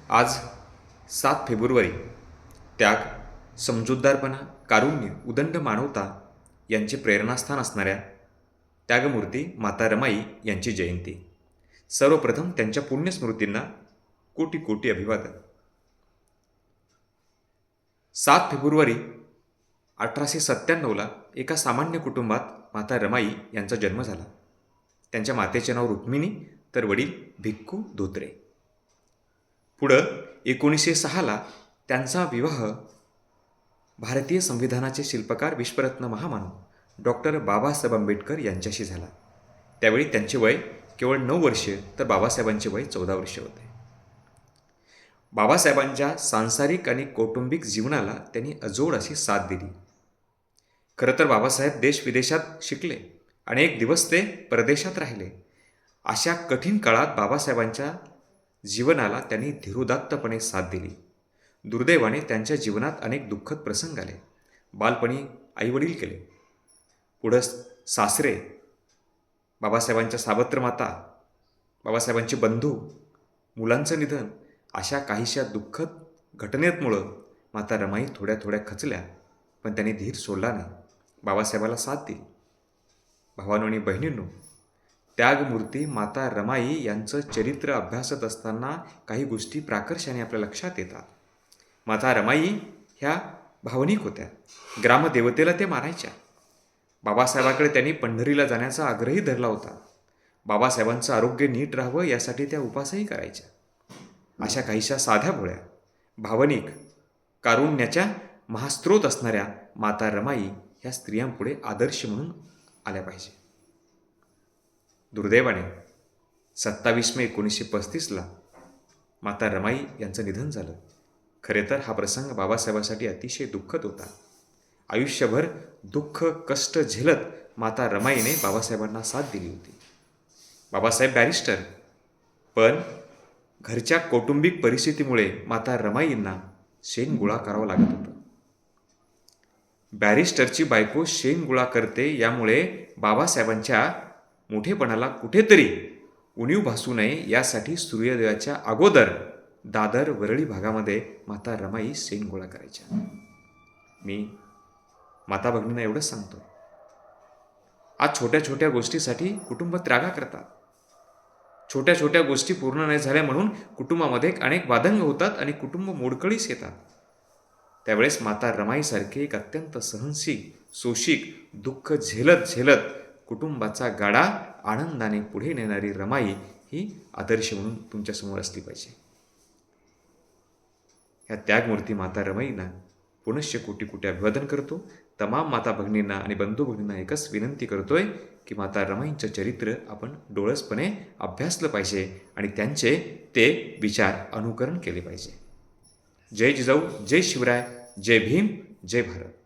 आज 7 फेब्रुवारी त्याग, समजूतदारपणा, कारुण्य, उदंड मानवता यांचे प्रेरणास्थान असणाऱ्या त्यागमूर्ती माता रमाई यांची जयंती. सर्वप्रथम त्यांच्या पुण्यस्मृतींना कोटी कोटी अभिवादन. 7 फेब्रुवारी 1897ला एका सामान्य कुटुंबात माता रमाई यांचा जन्म झाला. त्यांच्या मातेचे नाव रुक्मिणी तर वडील भिक्खू धोत्रे. पुढं 1906ला त्यांचा विवाह भारतीय संविधानाचे शिल्पकार विश्वरत्न महामानव डॉक्टर बाबासाहेब आंबेडकर यांच्याशी झाला. त्यावेळी त्यांचे वय केवळ 9 वर्षे तर बाबासाहेबांचे वय 14 वर्षे होते. बाबासाहेबांच्या सांसारिक आणि कौटुंबिक जीवनाला त्यांनी अजोड अशी साथ दिली. खरं तर बाबासाहेब देशविदेशात शिकले. अनेक दिवस ते परदेशात राहिले. अशा कठीण काळात बाबासाहेबांच्या जीवनाला त्यांनी धीरोदात्तपणे साथ दिली. दुर्दैवाने त्यांच्या जीवनात अनेक दुःखद प्रसंग आले. बालपणी आईवडील गेले. पुढं सासरे, बाबासाहेबांच्या सावत्र माता, बाबासाहेबांचे बंधू, मुलांचं निधन, अशा काहीशा दुःखद घटनेमुळं माता रमाई थोड्या थोड्या खचल्या. पण त्यांनी धीर सोडला नाही. बाबासाहेबाला साथ दिली. भावांनो आणि बहिणींनो, त्यागमूर्ती माता रमाई यांचं चरित्र अभ्यासत असताना काही गोष्टी प्राकर्षाने आपल्या लक्षात येतात. माता रमाई ह्या भावनिक होत्या. ग्रामदेवतेला ते मानायच्या. बाबासाहेबाकडे त्यांनी पंढरीला जाण्याचा आग्रही धरला होता. बाबासाहेबांचं आरोग्य नीट राहावं यासाठी त्या उपासही करायच्या. अशा काहीशा साध्या भोळ्या, भावनिक, कारुण्याच्या महास्त्रोत असणाऱ्या माता रमाई ह्या स्त्रियांपुढे आदर्श म्हणून आल्या पाहिजे. दुर्दैवाने 27 मे 1935ला माता रमाई यांचं निधन झालं. खरे तर हा प्रसंग बाबासाहेबांसाठी अतिशय दुःखद होता. आयुष्यभर दुःख कष्ट झेलत माता रमाईने बाबासाहेबांना साथ दिली होती. बाबासाहेब बॅरिस्टर, पण घरच्या कौटुंबिक परिस्थितीमुळे माता रमाईंना शेण गोळा करावं लागत होतं. बॅरिस्टरची बायको शेण गोळा करते यामुळे बाबासाहेबांच्या मोठेपणाला कुठेतरी उणीव भासू नये यासाठी सूर्योदयाच्या अगोदर दादर वरळी भागामध्ये माता रमाई शेण गोळा करायच्या. मी माता भगिनींना एवढंच सांगतो, आज छोट्या छोट्या गोष्टीसाठी कुटुंब त्रागा करतात. छोट्या छोट्या गोष्टी पूर्ण नाही झाल्या म्हणून कुटुंबामध्ये अनेक वादंग होतात आणि कुटुंब मोडकळीस येतात. त्यावेळेस माता रमाईसारखे एक अत्यंत सहनशील, सोशिक, दुःख झेलत झेलत कुटुंबाचा गाडा आनंदाने पुढे नेणारी रमाई ही आदर्श म्हणून तुमच्यासमोर असली पाहिजे. ह्या त्यागमूर्ती माता रमाईंना पुनश्च कोटी कोटी अभिवादन करतो. तमाम माता भगिनींना आणि बंधू भगिनींना एकच विनंती करतोय की माता रमाईंचं चरित्र आपण डोळसपणे अभ्यासलं पाहिजे आणि त्यांचे ते विचार अनुकरण केले पाहिजे. जय जिजाऊ, जय शिवराय, जय भीम, जय भारत.